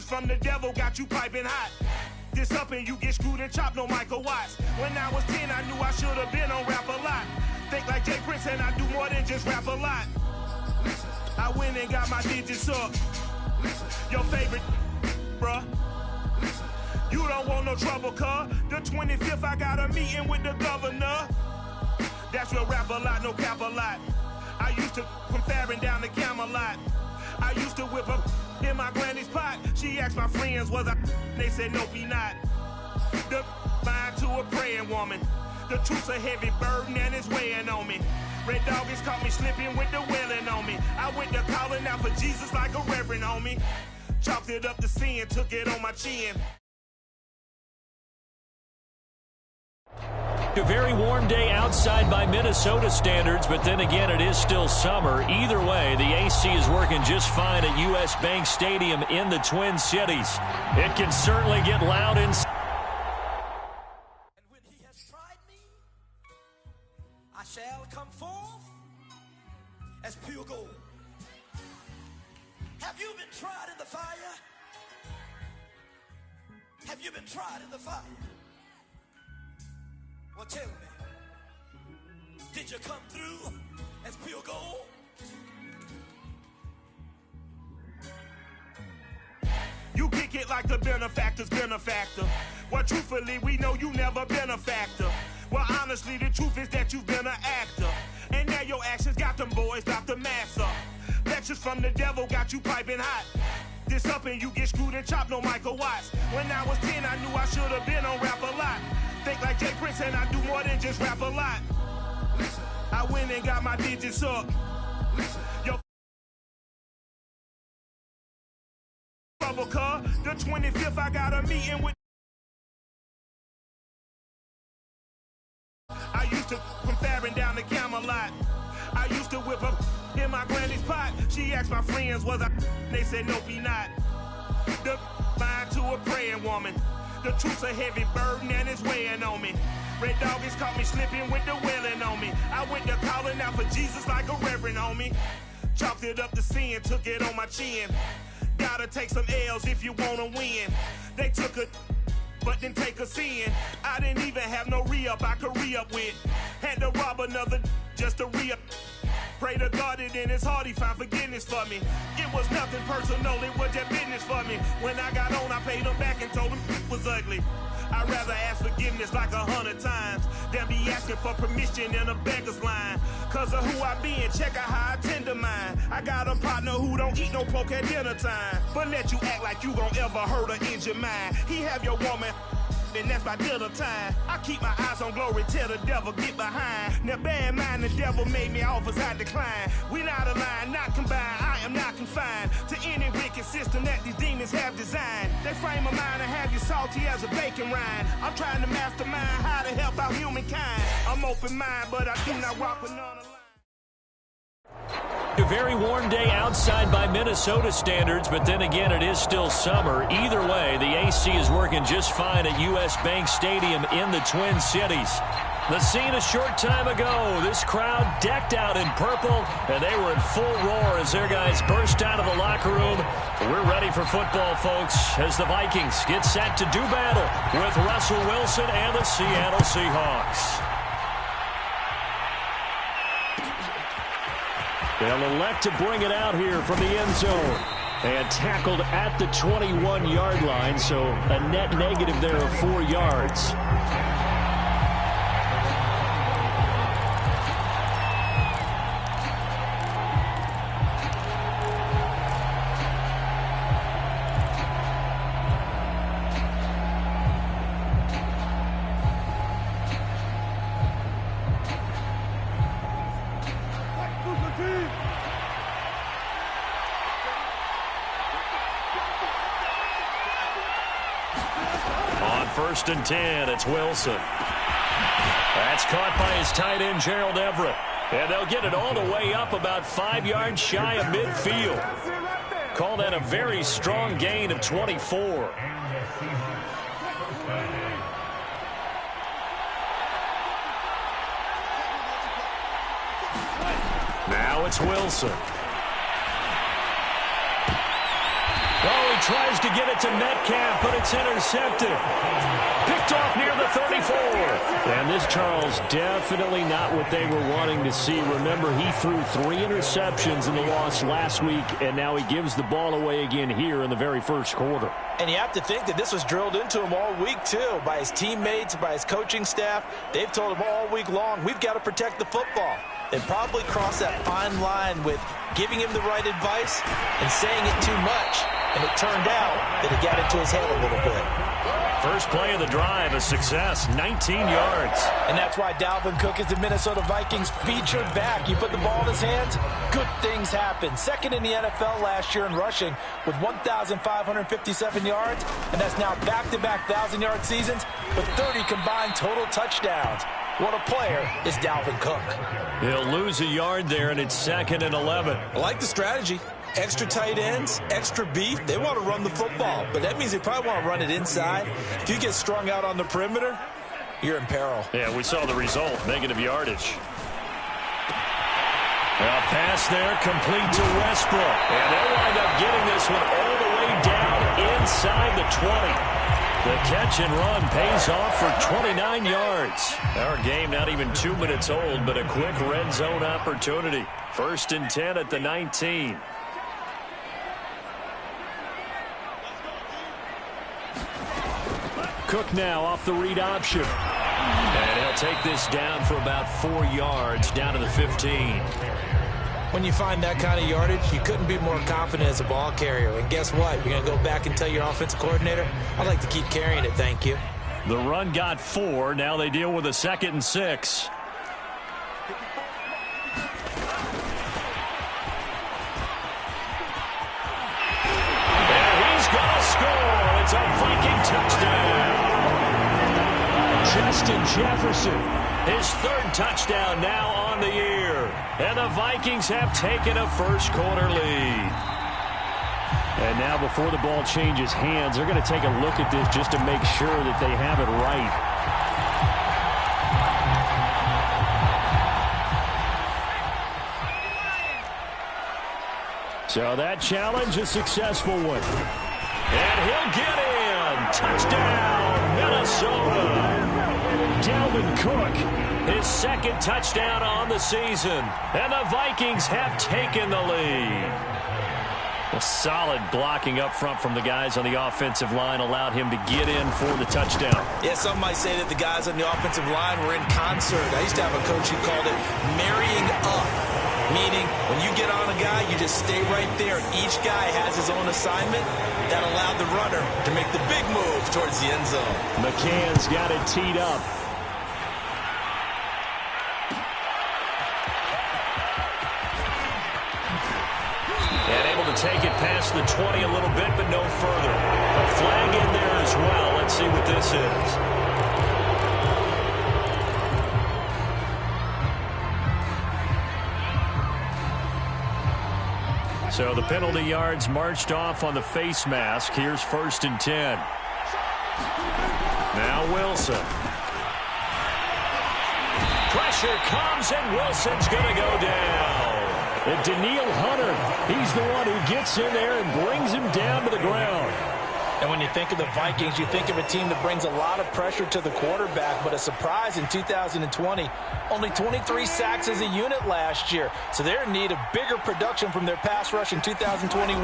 from the devil got you piping hot. This up and you get screwed and chopped, no Michael Watts. When I was 10, I knew I should have been on rap a lot. Think like Jay Prince and I do more than just rap a lot. I went and got my digits up. Your favorite, bruh. You don't want no trouble, cuz. The 25th, I got a meeting with the governor. That's real rap a lot, no cap a lot. I used to from Farron down to Camelot. I used to whip up in my granny's pot. She asked my friends, was I? They said, nope, he not. The line to a praying woman. The truth's a heavy burden and it's weighing on me. Red Doggies caught me slipping with the wailing on me. I went to calling out for Jesus like a reverend on me. Chalked it up to sin, took it on my chin. A very warm day outside by Minnesota standards, but then again, it is still summer. Either way, the AC is working just fine at U.S. Bank Stadium in the Twin Cities. It can certainly get loud inside. And when he has tried me, I shall come forth as pure gold. Have you been tried in the fire? Have you been tried in the fire? Well, tell me, did you come through as pure gold? You kick it like the benefactor's benefactor. Well, truthfully, we know you never been a factor. Well, honestly, the truth is that you've been an actor. And now your actions got them boys dropped the mask up. Lectures from the devil got you piping hot. This up and you get screwed and chopped, no Michael Watts. When I was 10, I knew I should have been on rap a lot. Think like Jay Prince and I do more than just rap a lot. I went and got my digits up. Yo, trouble, cuz. The 25th, I got a meeting with. I used to from Farron down to Camelot. I used to whip up in my granny's pot. She asked my friends, was I? They said, nope, he not. The line to a praying woman. The truth's a heavy burden and it's weighing on me. Red Doggies caught me slipping with the wailing on me. I went to calling out for Jesus like a reverend on me. Chalked it up to sin, took it on my chin. Gotta take some L's if you wanna win. They took a but didn't take a sin. I didn't even have no re-up I could re-up with. Had to rob another just to re-up. Pray to God that in his heart he found forgiveness for me. It was nothing personal, it was just business for me. When I got on, I paid him back and told him it was ugly. I'd rather ask forgiveness like 100 times than be asking for permission in a beggar's line. Cause of who I be and check out how I tend to mine. I got a partner who don't eat no pork at dinner time, but let you act like you gon' ever hurt or injure mine. He have your woman and that's by dinner time. I keep my eyes on glory till the devil get behind. Now bear in mind the devil made me offers I decline. We not aligned, not combined, I am not confined to any wicked system that these demons have designed. They frame a mind and have you salty as a bacon rind. I'm trying to mastermind how to help out humankind. I'm open-minded, but I do not walk with none aligned. A very warm day outside by Minnesota standards, but then again, it is still summer. Either way, the AC is working just fine at U.S. Bank Stadium in the Twin Cities. The scene a short time ago, this crowd decked out in purple, and they were in full roar as their guys burst out of the locker room. We're ready for football, folks, as the Vikings get set to do battle with Russell Wilson and the Seattle Seahawks. They'll elect to bring it out here from the end zone. And tackled at the 21-yard line, so a net negative there of 4 yards. First and 10, it's Wilson. That's caught by his tight end, Gerald Everett. And they'll get it all the way up about 5 yards shy of midfield. Call that a very strong gain of 24. Now it's Wilson. Oh, he tries to get it to Metcalf, but it's intercepted. Picked off near the 34. And this, Charles, definitely not what they were wanting to see. Remember, he threw 3 interceptions in the loss last week, and now he gives the ball away again here in the very first quarter. And you have to think that this was drilled into him all week, too, by his teammates, by his coaching staff. They've told him all week long, we've got to protect the football. They probably crossed that fine line with giving him the right advice and saying it too much. And it turned out that it got into his head a little bit. First play of the drive, a success, 19 yards. And that's why Dalvin Cook is the Minnesota Vikings featured back. You put the ball in his hands, good things happen. Second in the NFL last year in rushing with 1,557 yards. And that's now back-to-back 1,000-yard seasons with 30 combined total touchdowns. What a player is Dalvin Cook. He'll lose a yard there, and it's 2nd and 11. I like the strategy. Extra tight ends, extra beef. They want to run the football, but that means they probably want to run it inside. If you get strung out on the perimeter, you're in peril. Yeah, we saw the result, negative yardage. A pass there, complete to Westbrook. And they'll wind up getting this one all the way down inside the 20. The catch and run pays off for 29 yards. Our game not even 2 minutes old, but a quick red zone opportunity. 1st and 10 at the 19. Cook now off the read option. And he'll take this down for about 4 yards, down to the 15. When you find that kind of yardage, you couldn't be more confident as a ball carrier. And guess what? You're going to go back and tell your offensive coordinator, I'd like to keep carrying it, thank you. The run got 4. Now they deal with a 2nd and 6. And he's going to score. It's a Viking touchdown. Justin Jefferson, his 3rd touchdown now on the year. And the Vikings have taken a first quarter lead. And now before the ball changes hands, they're going to take a look at this just to make sure that they have it right. So that challenge, a successful one. And he'll get in. Touchdown, Minnesota. Dalvin Cook, his 2nd touchdown on the season. And the Vikings have taken the lead. A solid blocking up front from the guys on the offensive line allowed him to get in for the touchdown. Yeah, some might say that the guys on the offensive line were in concert. I used to have a coach who called it marrying up, meaning when you get on a guy, you just stay right there. Each guy has his own assignment. That allowed the runner to make the big move towards the end zone. McCann's got it teed up. Take it past the 20 a little bit, but no further. A flag in there as well. Let's see what this is. So the penalty yards marched off on the face mask. Here's 1st and 10. Now Wilson. Pressure comes, and Wilson's going to go down. And Daniil Hunter, he's the one who gets in there and brings him down to the ground. And when you think of the Vikings, you think of a team that brings a lot of pressure to the quarterback, but a surprise in 2020, only 23 sacks as a unit last year. So they're in need of bigger production from their pass rush in 2021.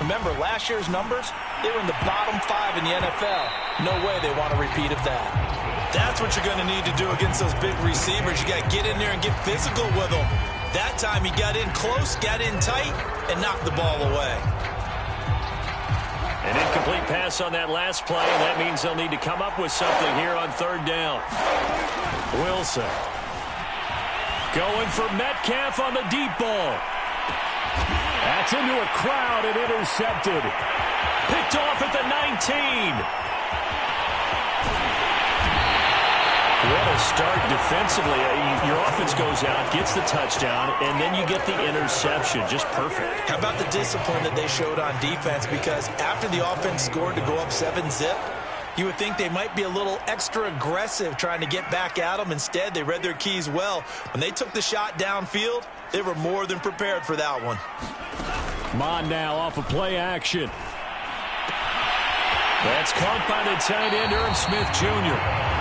Remember, last year's numbers, they were in the bottom 5 in the NFL. No way they want a repeat of that. That's what you're going to need to do against those big receivers. You got to get in there and get physical with them. That time he got in close, got in tight, and knocked the ball away. An incomplete pass on that last play, and that means they'll need to come up with something here on 3rd down. Wilson going for Metcalf on the deep ball. That's into a crowd and intercepted. Picked off at the 19. What a start defensively. Your offense goes out, gets the touchdown, and then you get the interception. Just perfect. How about the discipline that they showed on defense? Because after the offense scored to go up 7-zip, you would think they might be a little extra aggressive trying to get back at them. Instead, they read their keys well. When they took the shot downfield, they were more than prepared for that one. Mon now off of play action. That's caught by the tight end, Irv Smith Jr.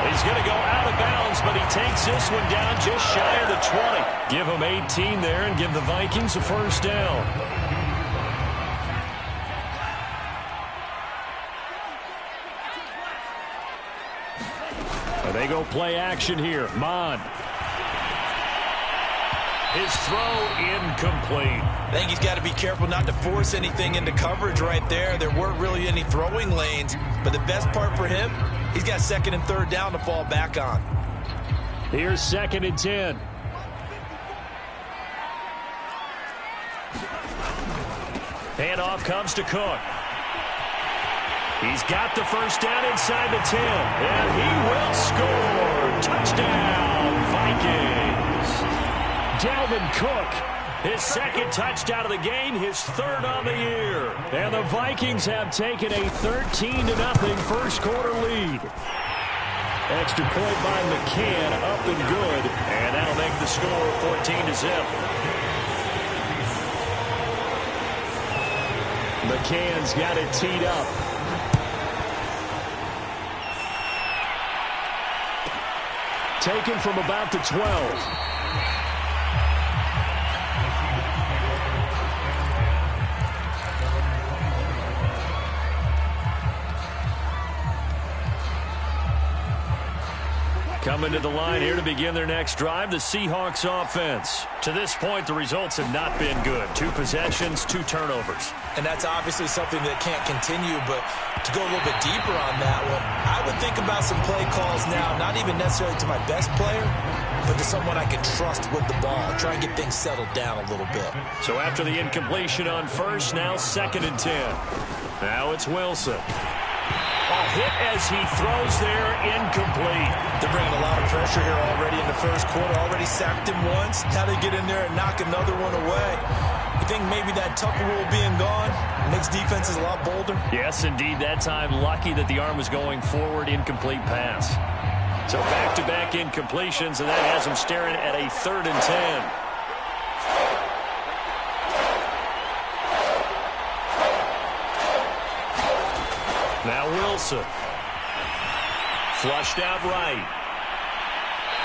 He's going to go out of bounds, but he takes this one down just shy of the 20. Give him 18 there and give the Vikings a first down. They go play action here. Mon. His throw incomplete. I think he's got to be careful not to force anything into coverage right there. There weren't really any throwing lanes, but the best part for him, he's got second and third down to fall back on. Here's 2nd and 10. Handoff comes to Cook. He's got the first down inside the 10, and he will score. Touchdown, Vikings. Dalvin Cook, his second touchdown of the game, his third on the year. And the Vikings have taken a 13-0 first quarter lead. Extra point by McCann, up and good, and that'll make the score 14-0. McCann's got it teed up. Taken from about the 12. Coming to the line here to begin their next drive, the Seahawks offense. To this point, the results have not been good. 2 possessions, 2 turnovers. And that's obviously something that can't continue, but to go a little bit deeper on that one, I would think about some play calls now, not even necessarily to my best player, but to someone I can trust with the ball. Try and get things settled down a little bit. So after the incompletion on first, now 2nd and 10. Now it's Wilson. A hit as he throws there, incomplete. They're bringing a lot of pressure here already in the first quarter. Already sacked him once. Now they get in there and knock another one away. You think maybe that Tucker rule being gone makes defenses a lot bolder? Yes, indeed. That time, lucky that the arm was going forward, incomplete pass. So back-to-back incompletions, and that has him staring at a 3rd and 10. Now Wilson. Flushed out right.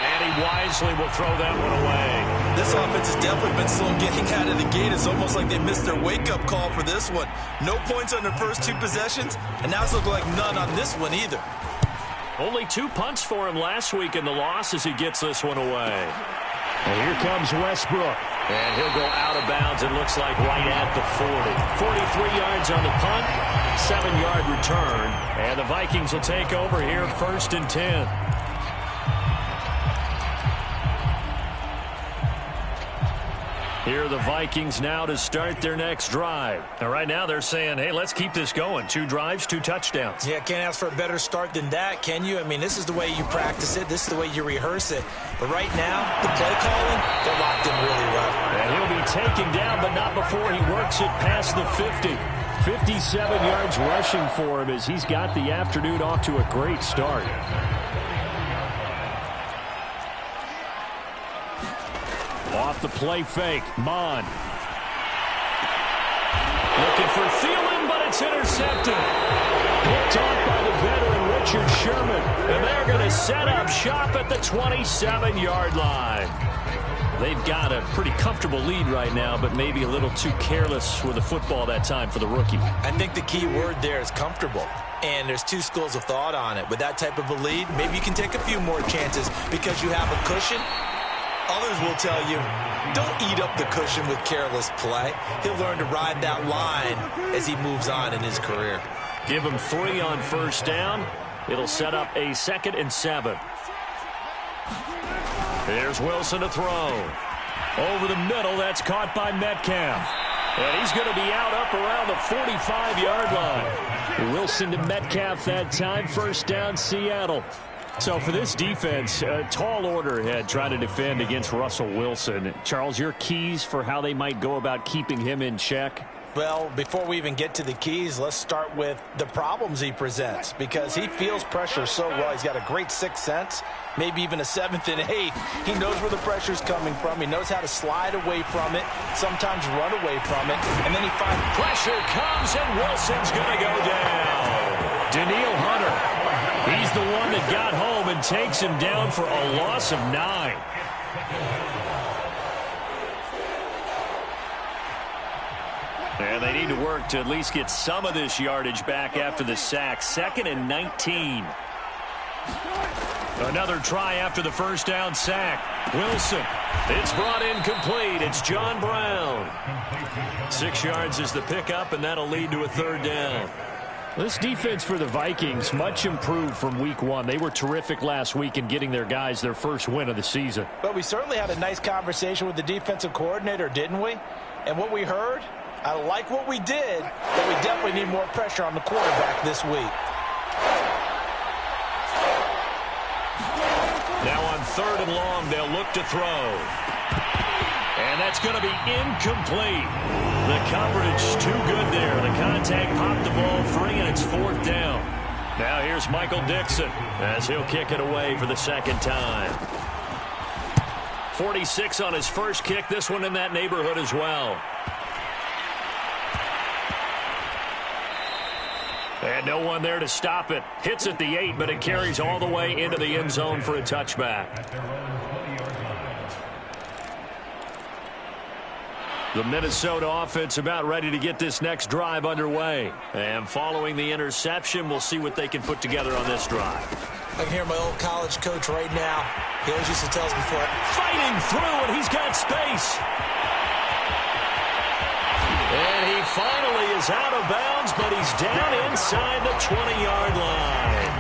And he wisely will throw that one away. This offense has definitely been slow getting out of the gate. It's almost like they missed their wake-up call for this one. No points on their first 2 possessions, and now it's looking like none on this one either. Only 2 punts for him last week in the loss as he gets this one away. And here comes Westbrook. And he'll go out of bounds, it looks like, right at the 40. 43 yards on the punt, 7-yard return. And the Vikings will take over here, 1st and 10. Here are the Vikings now to start their next drive. Now, right now they're saying, hey, let's keep this going. 2 drives, 2 touchdowns. Yeah, can't ask for a better start than that, can you? I mean, this is the way you practice it. This is the way you rehearse it. But right now, the play calling, they're locked in really well. And he'll be taken down, but not before he works it past the 50. 57 yards rushing for him as he's got the afternoon off to a great start. Off the play fake, Mon. Looking for Thielen, but it's intercepted. Picked off by the veteran Richard Sherman. And they're going to set up shop at the 27-yard line. They've got a pretty comfortable lead right now, but maybe a little too careless with the football that time for the rookie. I think the key word there is comfortable. And there's 2 schools of thought on it. With that type of a lead, maybe you can take a few more chances because you have a cushion. Others will tell you, don't eat up the cushion with careless play. He'll learn to ride that line as he moves on in his career. Give him 3 on first down. It'll set up a 2nd and 7. There's Wilson to throw. Over the middle, that's caught by Metcalf. And he's going to be out up around the 45-yard line. Wilson to Metcalf that time. First down, Seattle. So for this defense, a tall order ahead trying to defend against Russell Wilson. Charles, your keys for how they might go about keeping him in check? Well, before we even get to the keys, let's start with the problems he presents, because he feels pressure so well. He's got a great 6th sense, maybe even a 7th and 8th. He knows where the pressure's coming from. He knows how to slide away from it, sometimes run away from it, and then he finds pressure comes, and Wilson's going to go down. Daniil Hunter. He's the one that got home and takes him down for a loss of 9. And they need to work to at least get some of this yardage back after the sack. 2nd and 19. Another try after the first down sack. Wilson. It's brought in complete. It's John Brown. 6 yards is the pickup, and that'll lead to a 3rd down. This defense for the Vikings, much improved from week 1. They were terrific last week in getting their guys their first win of the season. But we certainly had a nice conversation with the defensive coordinator, didn't we? And what we heard, I like what we did, but we definitely need more pressure on the quarterback this week. Now on 3rd and long, they'll look to throw. And that's going to be incomplete. The coverage too good there. The contact popped the ball free, and it's 4th down. Now here's Michael Dixon as he'll kick it away for the 2nd time. 46 on his first kick. This one in that neighborhood as well. And no one there to stop it. Hits at the 8, but it carries all the way into the end zone for a touchback. The Minnesota offense about ready to get this next drive underway. And following the interception, we'll see what they can put together on this drive. I can hear my old college coach right now. He always used to tell us before. Fighting through, and he's got space. And he finally is out of bounds, but he's down inside the 20-yard line.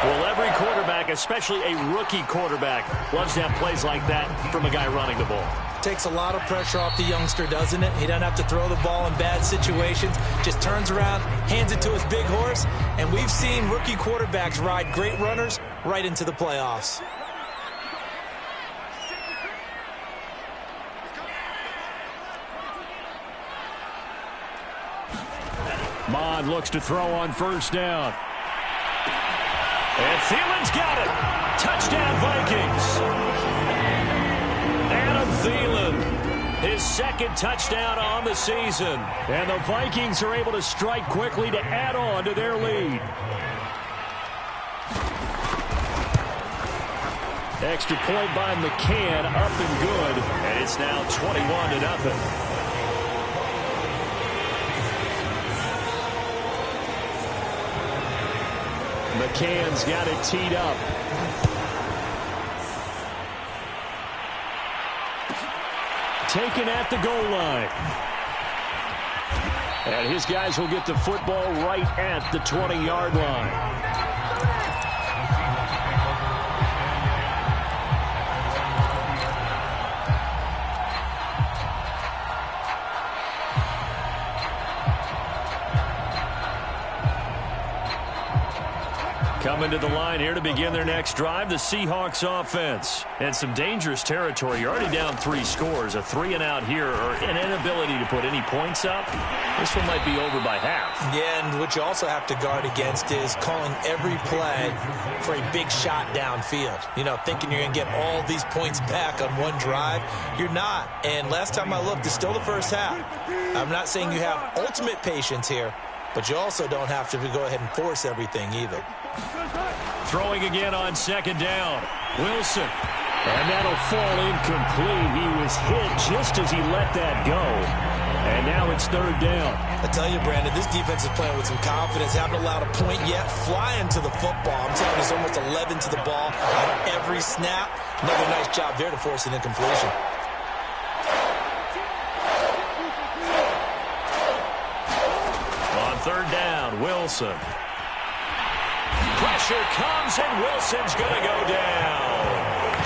Well, every quarterback, especially a rookie quarterback, loves to have plays like that from a guy running the ball. Takes a lot of pressure off the youngster, doesn't it? He doesn't have to throw the ball in bad situations. Just turns around, hands it to his big horse. And we've seen rookie quarterbacks ride great runners right into the playoffs. Mond looks to throw on 1st down. And Thielen's got it. Touchdown, Vikings. Adam Thielen, his 2nd touchdown on the season. And the Vikings are able to strike quickly to add on to their lead. Extra point by McCann, up and good. And it's now 21-0. McCann's got it teed up. Taken at the goal line. And his guys will get the football right at the 20-yard line. Coming to the line here to begin their next drive, the Seahawks offense. And some dangerous territory. You're already down 3 scores. A 3-and-out here, or an inability to put any points up. This one might be over by half. Yeah, and what you also have to guard against is calling every play for a big shot downfield. You know, thinking you're going to get all these points back on one drive. You're not. And last time I looked, it's still the first half. I'm not saying you have ultimate patience here, but you also don't have to go ahead and force everything either. Throwing again on 2nd down. Wilson. And that'll fall incomplete. He was hit just as he let that go. And now it's 3rd down. I tell you, Brandon, this defense is playing with some confidence. Haven't allowed a point yet. Flying to the football. I'm telling you, it's almost 11 to the ball on every snap. Another nice job there to force an incompletion. On 3rd down, Wilson. Pressure comes, and Wilson's going to go down.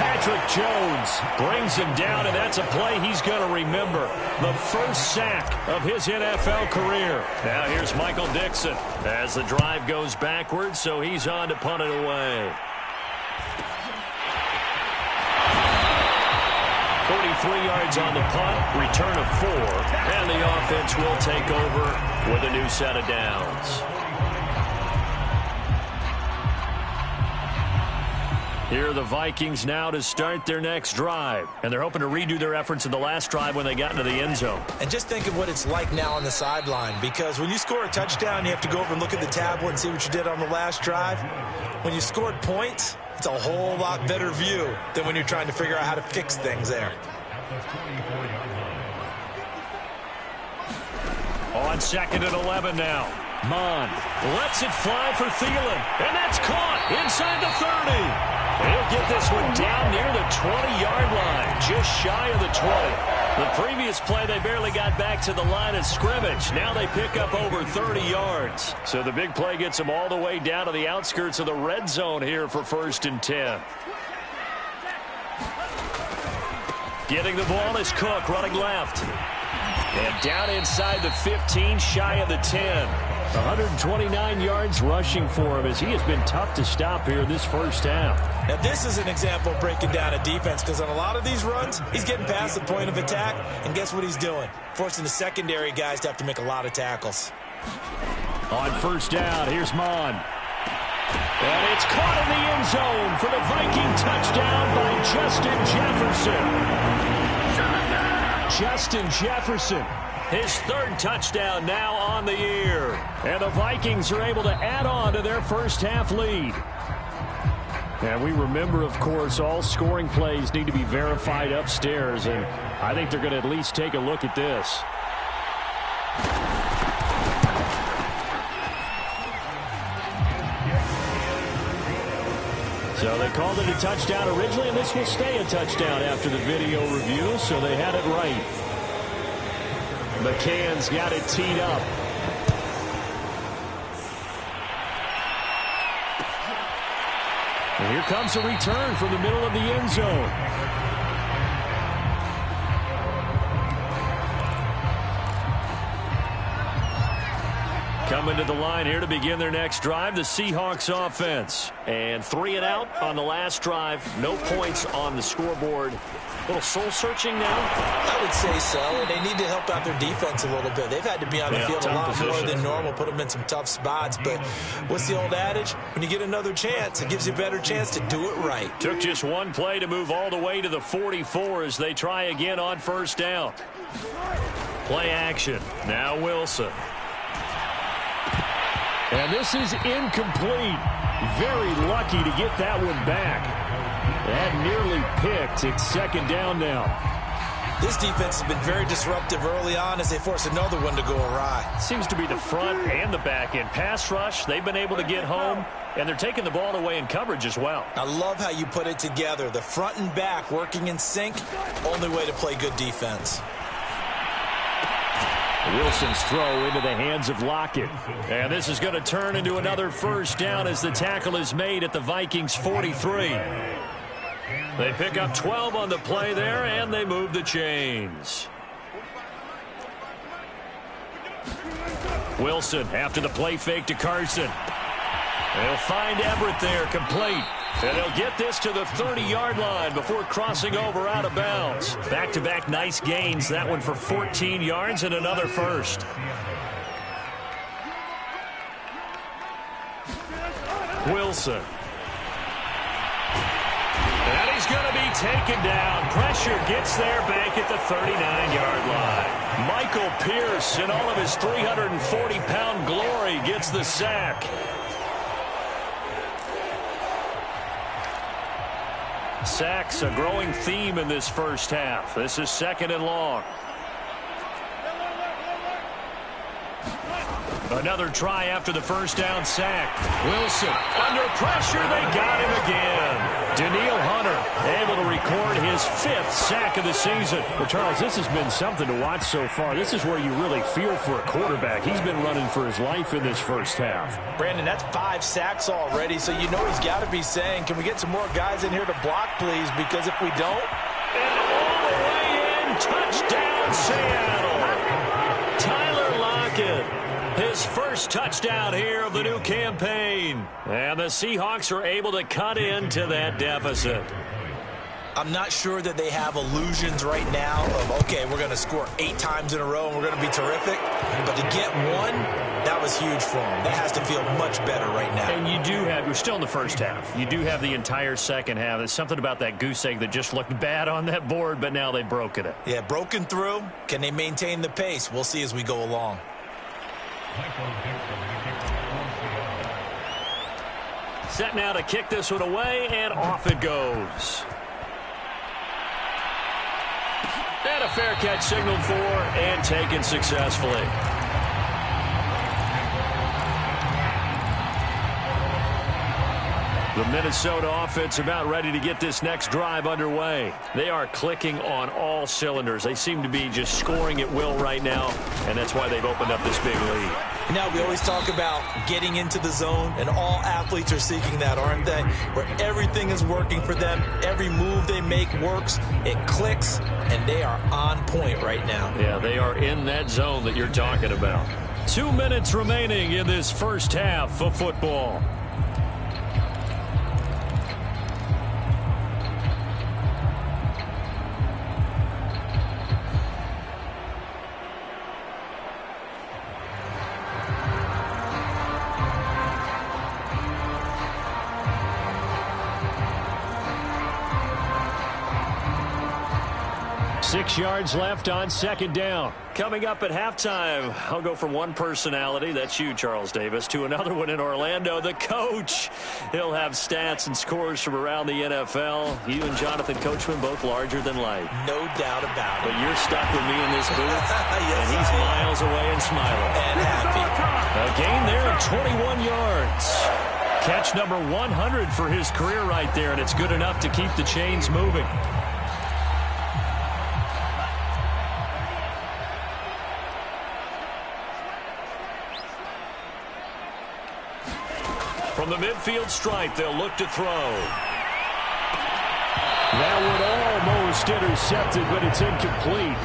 Patrick Jones brings him down, and that's a play he's going to remember. The first sack of his NFL career. Now here's Michael Dixon as the drive goes backwards, so he's on to punt it away. 43 yards on the punt, return of 4, and the offense will take over with a new set of downs. Here are the Vikings now to start their next drive. And they're hoping to redo their efforts in the last drive when they got into the end zone. And just think of what it's like now on the sideline, because when you score a touchdown, you have to go over and look at the tablet and see what you did on the last drive. When you scored points, it's a whole lot better view than when you're trying to figure out how to fix things there. On 2nd and 11 now. Mon lets it fly for Thielen. And that's caught inside the 30. He'll get this one down near the 20-yard line, just shy of the 20. The previous play, they barely got back to the line of scrimmage. Now they pick up over 30 yards. So the big play gets them all the way down to the outskirts of the red zone here for 1st and 10. Getting the ball is Cook, running left. And down inside the 15, shy of the 10. 129 yards rushing for him as he has been tough to stop here in this first half. Now, this is an example of breaking down a defense, because on a lot of these runs, he's getting past the point of attack, and guess what he's doing? Forcing the secondary guys to have to make a lot of tackles. On 1st down, here's Mon. And it's caught in the end zone for the Viking touchdown by Justin Jefferson. Justin Jefferson, his 3rd touchdown now on the year. And the Vikings are able to add on to their first half lead. And we remember, of course, all scoring plays need to be verified upstairs, and I think they're going to at least take a look at this. So they called it a touchdown originally, and this will stay a touchdown after the video review, so they had it right. McCann's got it teed up. And here comes a return from the middle of the end zone. Coming to the line here to begin their next drive, the Seahawks offense. And 3 and out on the last drive. No points on the scoreboard. A little soul-searching now? I would say so, and they need to help out their defense a little bit. They've had to be on the field a lot more than normal, put them in some tough spots. But what's the old adage? When you get another chance, it gives you a better chance to do it right. Took just one play to move all the way to the 44 as they try again on 1st down. Play action. Now Wilson. And this is incomplete. Very lucky to get that one back. That nearly picked. It's 2nd down now. This defense has been very disruptive early on as they force another one to go awry. Seems to be the front and the back end. Pass rush, they've been able to get home, and they're taking the ball away in coverage as well. I love how you put it together. The front and back working in sync, only way to play good defense. Wilson's throw into the hands of Lockett. And this is going to turn into another 1st down as the tackle is made at the Vikings 43. They pick up 12 on the play there, and they move the chains. Wilson after the play fake to Carson. They'll find Everett there, complete. And they'll get this to the 30-yard line before crossing over out of bounds. Back-to-back nice gains. That one for 14 yards and another first. Wilson. And he's going to be taken down. Pressure gets there back at the 39-yard line. Michael Pierce, in all of his 340-pound glory, gets the sack. Sacks, a growing theme in this first half. This is 2nd and long. Another try after the 1st down sack. Wilson under pressure. They got him again. Daniil Hunter able to record his 5th sack of the season. Well, Charles, this has been something to watch so far. This is where you really feel for a quarterback. He's been running for his life in this first half. Brandon, that's 5 sacks already, so you know he's got to be saying, can we get some more guys in here to block, please? Because if we don't... And all the way in, touchdown Seattle. Tyler Lockett. His first touchdown here of the new campaign. And the Seahawks are able to cut into that deficit. I'm not sure that they have illusions right now of, okay, we're going to score 8 times in a row and we're going to be terrific. But to get one, that was huge for them. They have to feel much better right now. And you're still in the first half. You do have the entire second half. There's something about that goose egg that just looked bad on that board, but now they've broken it. Yeah, broken through. Can they maintain the pace? We'll see as we go along. Set now to kick this one away, and off it goes. And a fair catch signaled for and taken successfully. The Minnesota offense about ready to get this next drive underway. They are clicking on all cylinders. They seem to be just scoring at will right now, and that's why they've opened up this big lead. Now, we always talk about getting into the zone, and all athletes are seeking that, aren't they? Where everything is working for them. Every move they make works. It clicks, and they are on point right now. Yeah, they are in that zone that you're talking about. 2 minutes remaining in this first half of football. Six yards left on second down. Coming up at halftime, I'll go from one personality, that's you, Charles Davis, to another one in Orlando, the coach. He'll have stats and scores from around the NFL. You and Jonathan Coachman both larger than life. No doubt about it. But you're stuck with me in this booth, yes, and he's miles away and smiling. And happy. A gain there of 21 yards. Catch number 100 for his career right there, and it's good enough to keep the chains moving. From the midfield stripe, they'll look to throw. That one almost intercepted, but it's incomplete.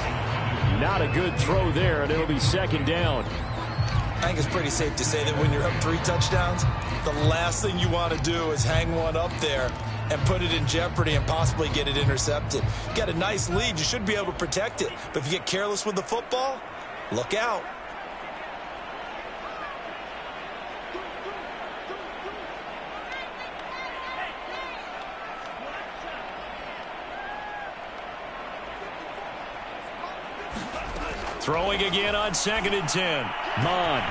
Not a good throw there, and it'll be second down. I think it's pretty safe to say that when you're up 3 touchdowns, the last thing you want to do is hang one up there and put it in jeopardy and possibly get it intercepted. You got a nice lead. You should be able to protect it. But if you get careless with the football, look out. Throwing again on 2nd and 10. Mond.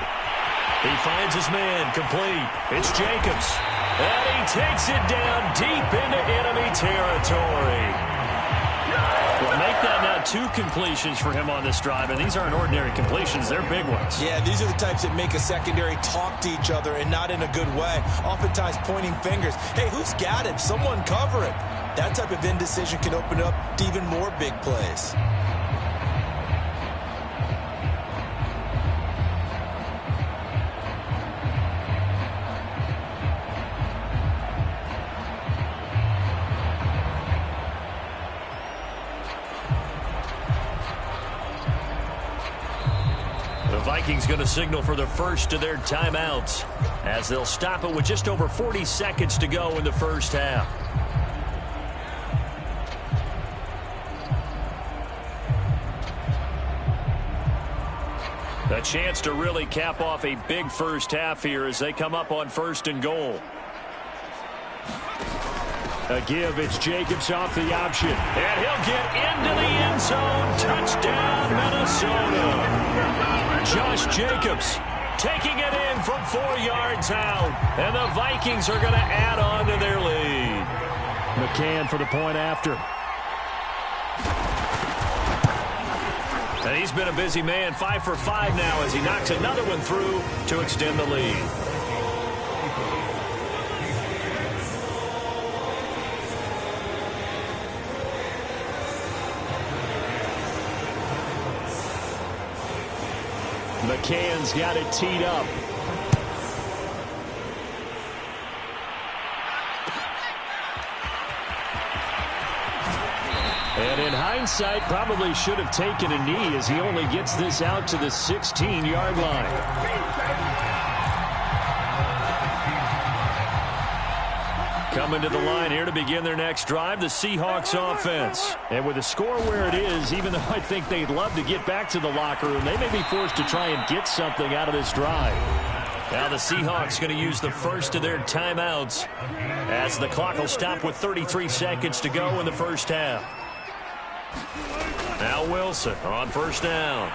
He finds his man complete. It's Jacobs. And he takes it down deep into enemy territory. Well, make that now 2 completions for him on this drive, and these aren't ordinary completions. They're big ones. Yeah, these are the types that make a secondary talk to each other and not in a good way. Oftentimes pointing fingers. Hey, who's got it? Someone cover it. That type of indecision can open up to even more big plays. Vikings going to signal for the first of their timeouts as they'll stop it with just over 40 seconds to go in the first half. A chance to really cap off a big first half here as they come up on 1st and goal. A give, it's Jacobs off the option. And he'll get into the end zone. Touchdown, Minnesota. Josh Jacobs taking it in from 4 yards out. And the Vikings are going to add on to their lead. McCann for the point after. And he's been a busy man, 5 for 5 now as he knocks another one through to extend the lead. McCann's got it teed up. And in hindsight, probably should have taken a knee as he only gets this out to the 16-yard line. Coming to the line here to begin their next drive, the Seahawks offense. And with the score where it is, even though I think they'd love to get back to the locker room, they may be forced to try and get something out of this drive. Now the Seahawks going to use the first of their timeouts as the clock will stop with 33 seconds to go in the first half. Now Wilson on first down.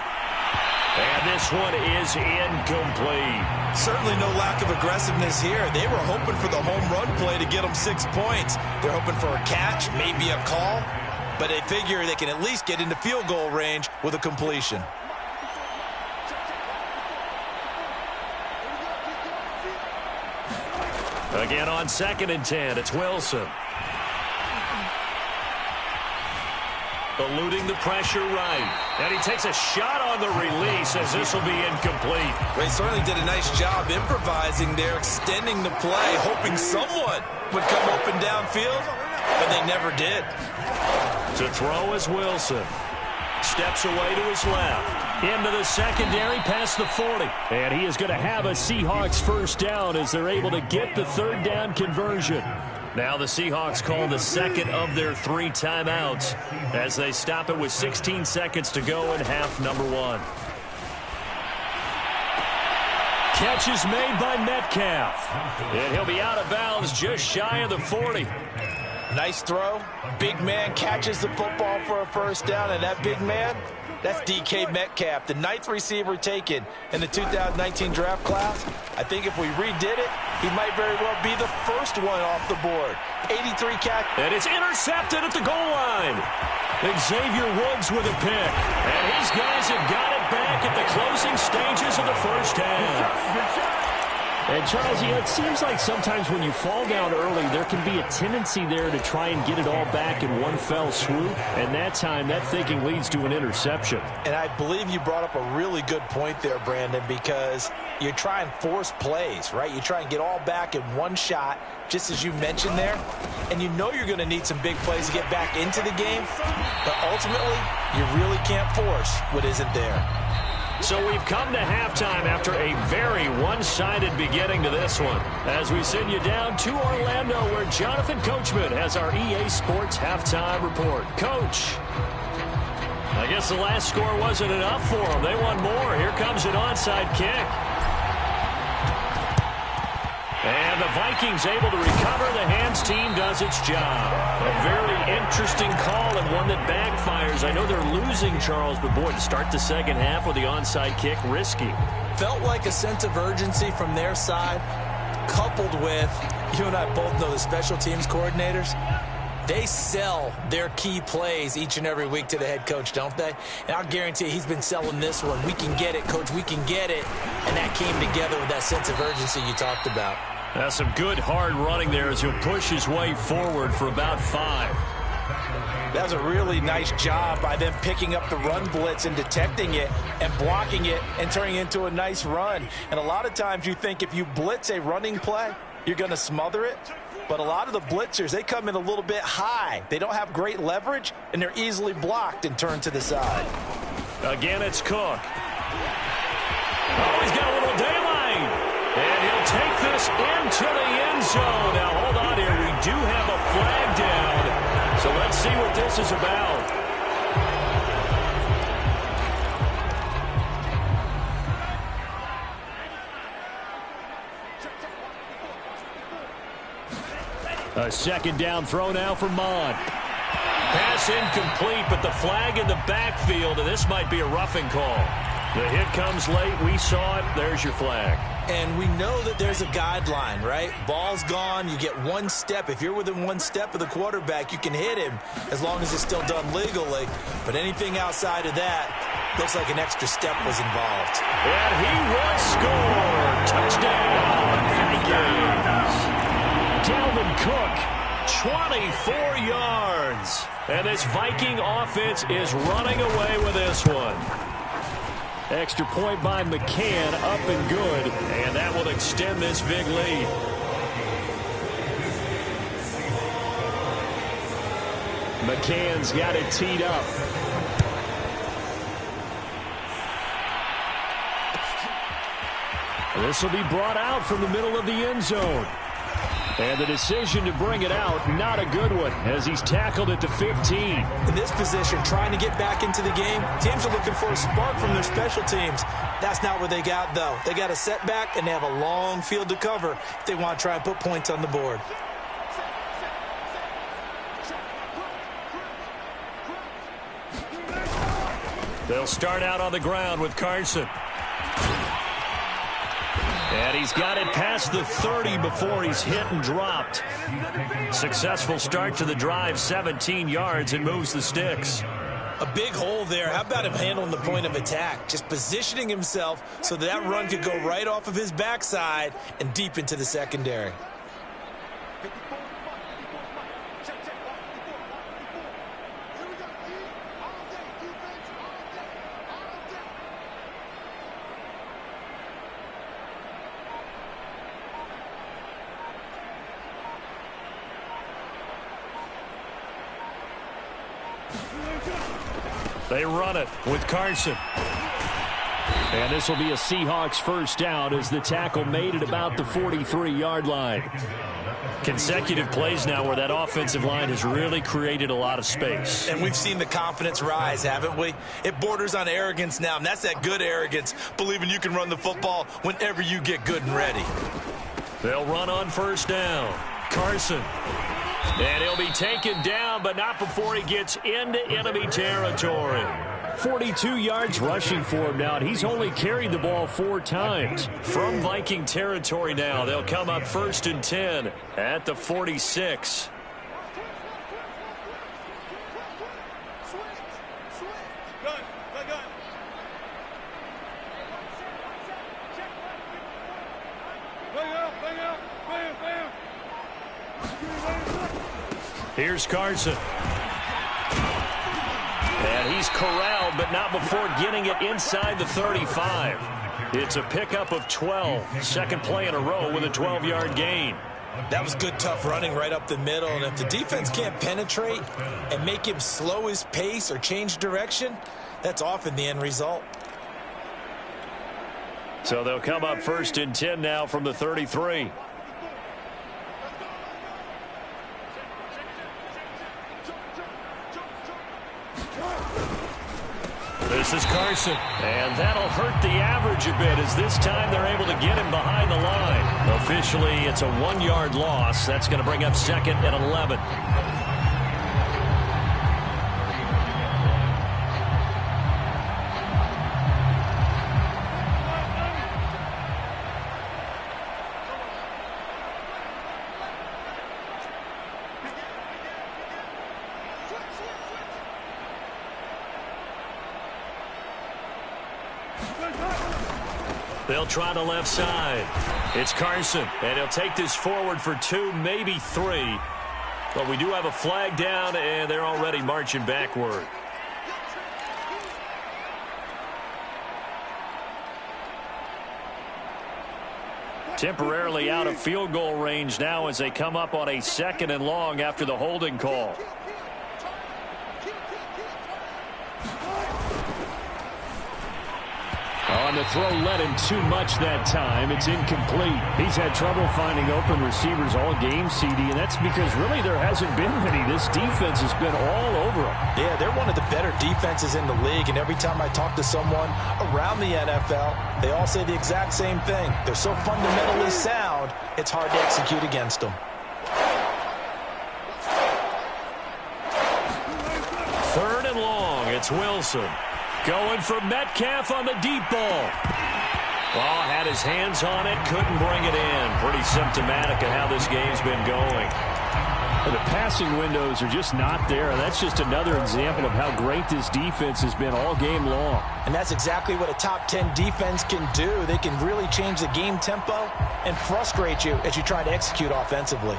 And this one is incomplete. Certainly no lack of aggressiveness here. They were hoping for the home run play to get them 6 points. They're hoping for a catch, maybe a call, but they figure they can at least get into field goal range with a completion. Again on 2nd and 10, it's Wilson. Eluding the pressure right. And he takes a shot on the release as this will be incomplete. They certainly did a nice job improvising there, extending the play, hoping someone would come open downfield, but they never did. To throw is Wilson. Steps away to his left. Into the secondary past the 40. And he is going to have a Seahawks first down as they're able to get the 3rd down conversion. Now the Seahawks call the second of their 3 timeouts as they stop it with 16 seconds to go in half number 1. Catch is made by Metcalf. And he'll be out of bounds just shy of the 40. Nice throw. Big man catches the football for a first down, and that big man, that's DK Metcalf, the 9th receiver taken in the 2019 draft class. I think if we redid it, he might very well be the first one off the board. 83 catch. And it's intercepted at the goal line. Xavier Woods with a pick. And his guys have got it back at the closing stages of the first half. And, Charles, it seems like sometimes when you fall down early, there can be a tendency there to try and get it all back in one fell swoop. And that time, that thinking leads to an interception. And I believe you brought up a really good point there, Brandon, because you try and force plays, right? You try and get all back in one shot, just as you mentioned there. And you know you're going to need some big plays to get back into the game. But ultimately, you really can't force what isn't there. So we've come to halftime after a very one-sided beginning to this one. As we send you down to Orlando, where Jonathan Coachman has our EA Sports halftime report. Coach, I guess the last score wasn't enough for them. They want more. Here comes an onside kick. And the Vikings able to recover. The hands team does its job. A very interesting call and one that backfires. I know they're losing, Charles, but boy, to start the second half with the onside kick, risky. Felt like a sense of urgency from their side, coupled with, you and I both know the special teams coordinators. They sell their key plays each and every week to the head coach, don't they? And I'll guarantee you he's been selling this one. We can get it, coach, we can get it. And that came together with that sense of urgency you talked about. That's some good hard running there as he'll push his way forward for about 5. That was a really nice job by them picking up the run blitz and detecting it and blocking it and turning it into a nice run. And a lot of times you think if you blitz a running play, you're going to smother it. But a lot of the blitzers, they come in a little bit high. They don't have great leverage, and they're easily blocked and turned to the side. Again, it's Cook. Oh, he's got a little daylight. And he'll take this into the end zone. Now, hold on here. We do have a flag down. So let's see what this is about. A second down throw now for Mond. Pass incomplete, but the flag in the backfield, and this might be a roughing call. The hit comes late. We saw it. There's your flag. And we know that there's a guideline, right? Ball's gone. You get one step. If you're within one step of the quarterback, you can hit him as long as it's still done legally. But anything outside of that, looks like an extra step was involved. And he will score. Touchdown, Vikings. Dalvin Cook, 24 yards. And this Viking offense is running away with this one. Extra point by McCann, up and good. And that will extend this big lead. McCann's got it teed up. This will be brought out from the middle of the end zone. And the decision to bring it out, not a good one, as he's tackled at the 15. In this position, trying to get back into the game, teams are looking for a spark from their special teams. That's not what they got, though. They got a setback, and they have a long field to cover if they want to try and put points on the board. They'll start out on the ground with Carson. And he's got it past the 30 before he's hit and dropped. Successful start to the drive, 17 yards, and moves the sticks. A big hole there. How about him handling the point of attack? Just positioning himself so that run could go right off of his backside and deep into the secondary. They run it with Carson. And this will be a Seahawks first down as the tackle made it about the 43-yard line. Consecutive plays now where that offensive line has really created a lot of space. And we've seen the confidence rise, haven't we? It borders on arrogance now, and that's that good arrogance, believing you can run the football whenever you get good and ready. They'll run on first down. Carson. And he'll be taken down, but not before he gets into enemy territory. 42 yards rushing for him now, and he's only carried the ball 4 times. From Viking territory now, they'll come up 1st and 10 at the 46. Here's Carson. And he's corralled, but not before getting it inside the 35. It's a pickup of 12. Second play in a row with a 12-yard gain. That was good, tough running right up the middle. And if the defense can't penetrate and make him slow his pace or change direction, that's often the end result. So they'll come up 1st and 10 now from the 33. This is Carson, and that'll hurt the average a bit as this time they're able to get him behind the line. Officially, it's a 1-yard loss. That's going to bring up 2nd and 11. They'll try the left side. It's Carson, and he'll take this forward for 2, maybe 3. But we do have a flag down, and they're already marching backward. Temporarily out of field goal range now as they come up on a 2nd and long after the holding call. On the throw, led him too much that time. It's incomplete. He's had trouble finding open receivers all game, CD, and that's because really there hasn't been many. This defense has been all over them. Yeah, they're one of the better defenses in the league, and every time I talk to someone around the NFL, they all say the exact same thing. They're so fundamentally sound, it's hard to execute against them. 3rd and long, it's Wilson. Going for Metcalf on the deep ball. Well, had his hands on it, couldn't bring it in. Pretty symptomatic of how this game's been going. The passing windows are just not there. That's just another example of how great this defense has been all game long. And that's exactly what a top 10 defense can do. They can really change the game tempo and frustrate you as you try to execute offensively.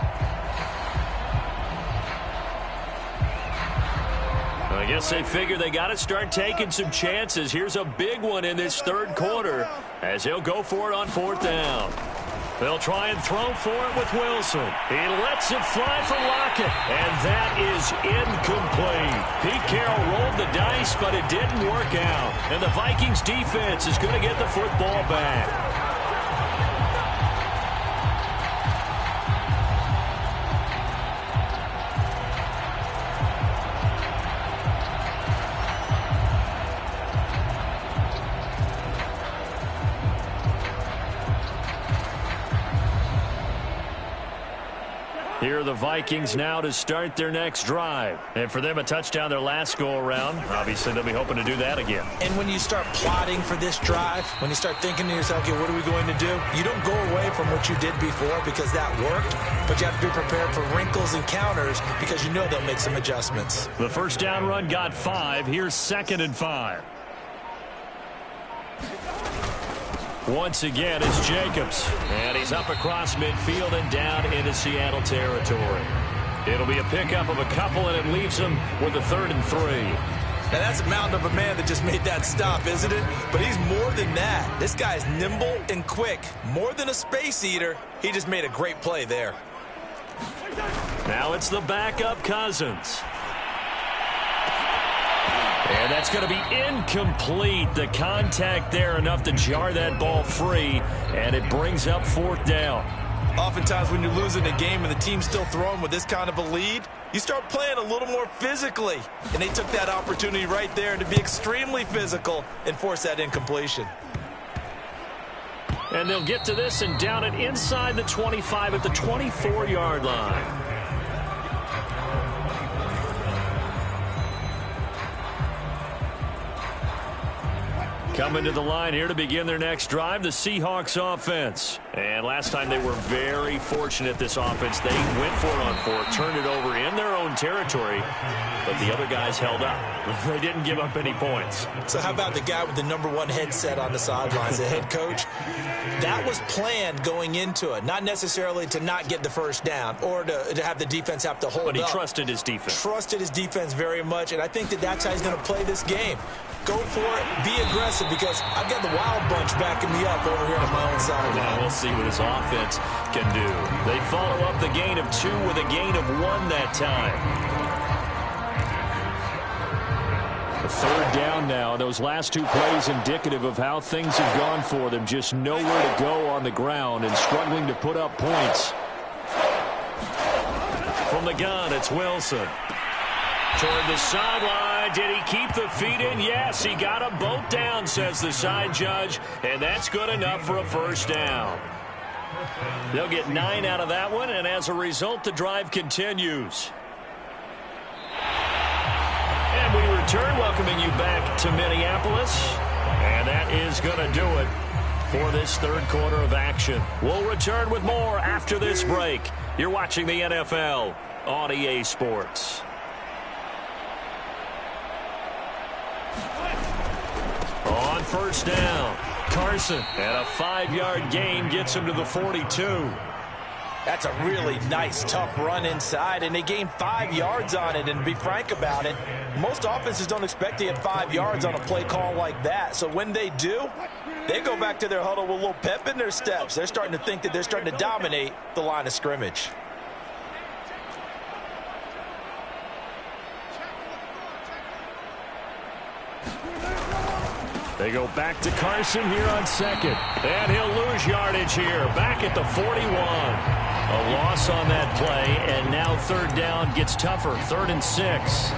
I guess they figure they got to start taking some chances. Here's a big one in this 3rd quarter as he'll go for it on 4th down. They'll try and throw for it with Wilson. He lets it fly for Lockett, and that is incomplete. Pete Carroll rolled the dice, but it didn't work out. And the Vikings defense is going to get the football back. Here are the Vikings now to start their next drive. And for them, a touchdown their last go-around. Obviously, they'll be hoping to do that again. And when you start plotting for this drive, when you start thinking to yourself, okay, what are we going to do? You don't go away from what you did before because that worked, but you have to be prepared for wrinkles and counters because you know they'll make some adjustments. The first down run got 5. Here's 2nd and 5. Once again, it's Jacobs. And he's up across midfield and down into Seattle territory. It'll be a pickup of a couple, and it leaves him with a 3rd and 3. Now, that's a mountain of a man that just made that stop, isn't it? But he's more than that. This guy's nimble and quick. More than a space eater, he just made a great play there. Now it's the backup Cousins. And that's going to be incomplete. The contact there enough to jar that ball free, and it brings up 4th down. Oftentimes when you're losing a game and the team's still throwing with this kind of a lead, you start playing a little more physically. And they took that opportunity right there to be extremely physical and force that incompletion. And they'll get to this and down it inside the 25 at the 24-yard line. Coming to the line here to begin their next drive, the Seahawks offense. And last time they were very fortunate, this offense. They went for it on 4, turned it over in their own territory, but the other guys held up. They didn't give up any points. So how about the guy with the #1 headset on the sidelines, the head coach? That was planned going into it, not necessarily to not get the first down or to have the defense have to hold up. But he trusted his defense. Trusted his defense very much, and I think that's how he's going to play this game. Go for it, be aggressive, because I've got the wild bunch backing me up over here on my own side. Now we'll see what his offense can do. They follow up the gain of 2 with a gain of 1 that time. A 3rd down now. Those last 2 plays indicative of how things have gone for them. Just nowhere to go on the ground and struggling to put up points. From the gun, it's Wilson. Toward the sideline. Did he keep the feet in? Yes, he got them both down, says the side judge, and that's good enough for a 1st down. They'll get 9 out of that one, and as a result, the drive continues. And we return, welcoming you back to Minneapolis, and that is going to do it for this 3rd quarter of action. We'll return with more after this break. You're watching the NFL on EA Sports. On 1st down, Carson, and a 5-yard gain gets him to the 42. That's a really nice, tough run inside, and they gained 5 yards on it. And to be frank about it, most offenses don't expect to get 5 yards on a play call like that. So when they do, they go back to their huddle with a little pep in their steps. They're starting to think that they're starting to dominate the line of scrimmage. They go back to Carson here on 2nd. And he'll lose yardage here. Back at the 41. A loss on that play. And now 3rd down gets tougher. 3rd and 6.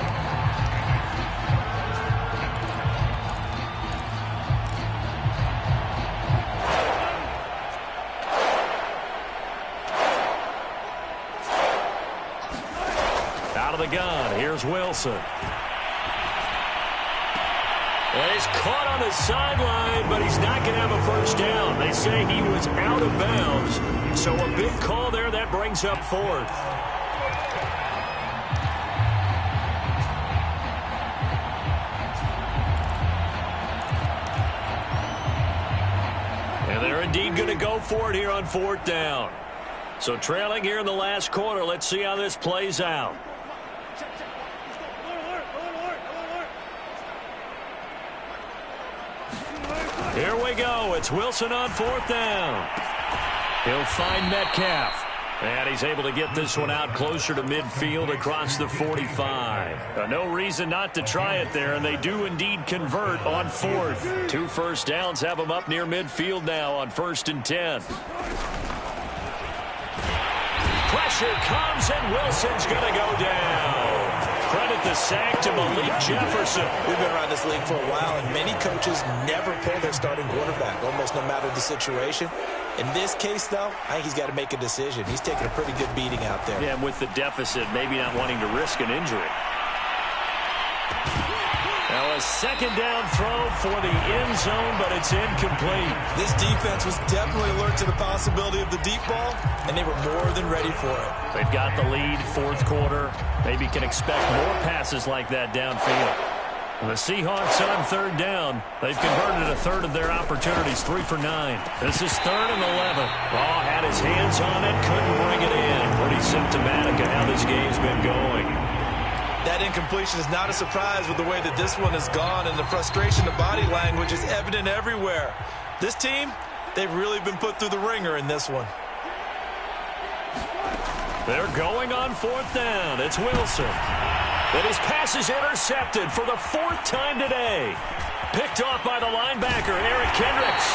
Out of the gun. Here's Wilson. And he's caught on the sideline, but he's not going to have a 1st down. They say he was out of bounds. So a big call there. That brings up 4th. And they're indeed going to go for it here on 4th down. So trailing here in the last quarter. Let's see how this plays out. Here we go. It's Wilson on 4th down. He'll find Metcalf. And he's able to get this one out closer to midfield across the 45. No reason not to try it there, and they do indeed convert on 4th. 2 first downs have them up near midfield now on 1st and 10. Pressure comes, and Wilson's going to go down. Credit the sack to Malik Jefferson. We've been around this league for a while, and many coaches never pull their starting quarterback, almost no matter the situation. In this case, though, I think he's got to make a decision. He's taking a pretty good beating out there. Yeah, and with the deficit, maybe not wanting to risk an injury. Now a second down throw for the end zone, but it's incomplete. This defense was definitely alert to the possibility of the deep ball, and they were more than ready for it. They've got the lead, fourth quarter. Maybe can expect more passes like that downfield. And the Seahawks on third down. They've converted a third of their opportunities, 3 for 9. This is 3rd and 11. Raw had his hands on it, couldn't bring it in. Pretty symptomatic of how this game's been going. That incompletion is not a surprise with the way that this one has gone, and the frustration, the body language is evident everywhere. This team, they've really been put through the ringer in this one. They're going on 4th down. It's Wilson. And his pass is intercepted for the 4th time today. Picked off by the linebacker, Eric Kendricks.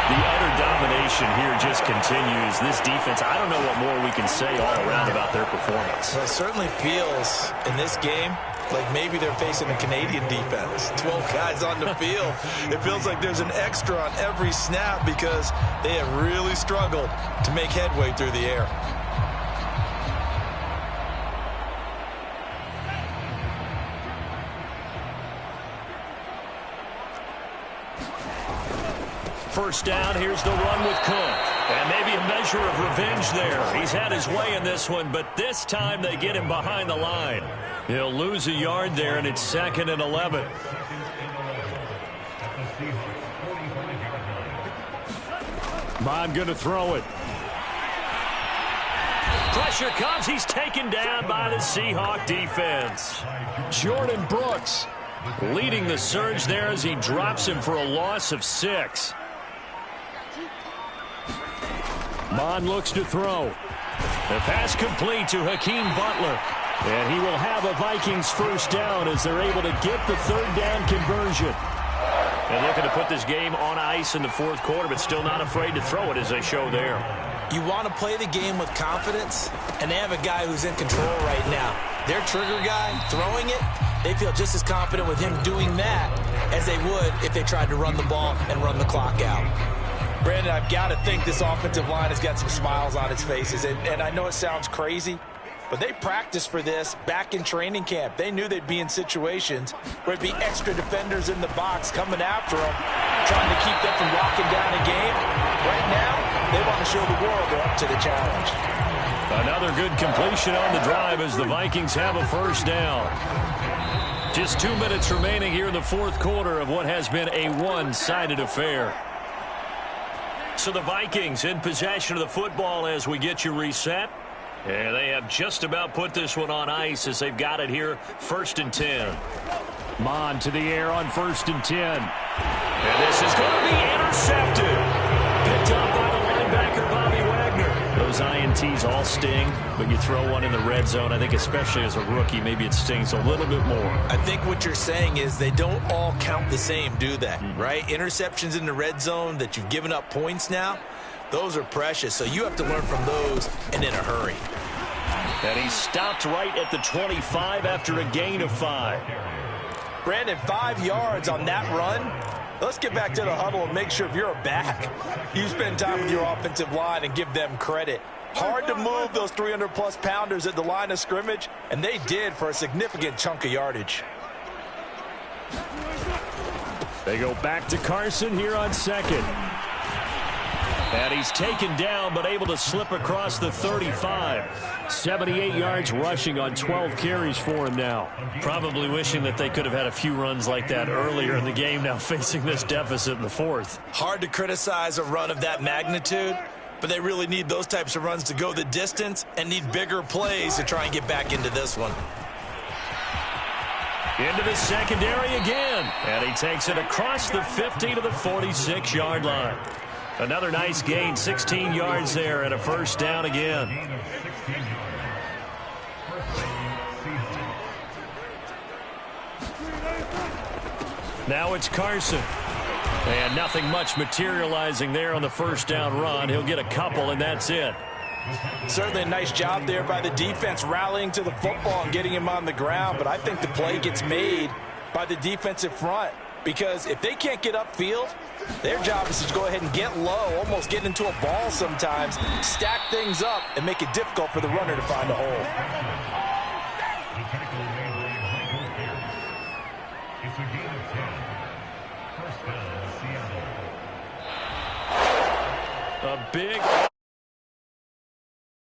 The utter domination here just continues. This defense, I don't know what more we can say all around about their performance. Well, it certainly feels in this game like maybe they're facing a Canadian defense. 12 guys on the field. It feels like there's an extra on every snap because they have really struggled to make headway through the air. First down, here's the run with Cook. And maybe a measure of revenge there. He's had his way in this one, but this time they get him behind the line. He'll lose a yard there, and it's 2nd and 11. Bond going to throw it. Pressure comes. He's taken down by the Seahawk defense. Jordan Brooks leading the surge there as he drops him for a loss of 6. Bond looks to throw. The pass complete to Hakeem Butler. And he will have a Vikings first down as they're able to get the 3rd down conversion. And looking to put this game on ice in the 4th quarter, but still not afraid to throw it as they show there. You want to play the game with confidence, and they have a guy who's in control right now. Their trigger guy throwing it, they feel just as confident with him doing that as they would if they tried to run the ball and run the clock out. Brandon, I've got to think this offensive line has got some smiles on its faces. And I know it sounds crazy, but they practiced for this back in training camp. They knew they'd be in situations where it'd be extra defenders in the box coming after them, trying to keep them from locking down a game. Right now, they want to show the world they're up to the challenge. Another good completion on the drive as the Vikings have a first down. Just 2 minutes remaining here in the 4th quarter of what has been a one-sided affair. So the Vikings in possession of the football as we get you reset. And they have just about put this one on ice as they've got it here, 1st and 10. Mon to the air on 1st and 10. And this is going to be intercepted. Picked up by the linebacker, Bobby Wagner. Those INTs all sting, but you throw one in the red zone, I think especially as a rookie, maybe it stings a little bit more. I think what you're saying is they don't all count the same, do they? Right? Interceptions in the red zone that you've given up points now, those are precious. So you have to learn from those and in a hurry. And he stopped right at the 25 after a gain of 5. Brandon, 5 yards on that run. Let's get back to the huddle and make sure if you're a back, you spend time with your offensive line and give them credit. Hard to move those 300-plus pounders at the line of scrimmage, and they did for a significant chunk of yardage. They go back to Carson here on 2nd. And he's taken down, but able to slip across the 35. 78 yards rushing on 12 carries for him now. Probably wishing that they could have had a few runs like that earlier in the game, now facing this deficit in the 4th. Hard to criticize a run of that magnitude, but they really need those types of runs to go the distance and need bigger plays to try and get back into this one. Into the secondary again. And he takes it across the 50 to the 46-yard line. Another nice gain, 16 yards there, and a first down again. Now it's Carson. And nothing much materializing there on the first down run. He'll get a couple, and that's it. Certainly a nice job there by the defense, rallying to the football and getting him on the ground. But I think the play gets made by the defensive front, because if they can't get upfield, their job is to go ahead and get low, almost get into a ball sometimes, stack things up, and make it difficult for the runner to find a hole. A big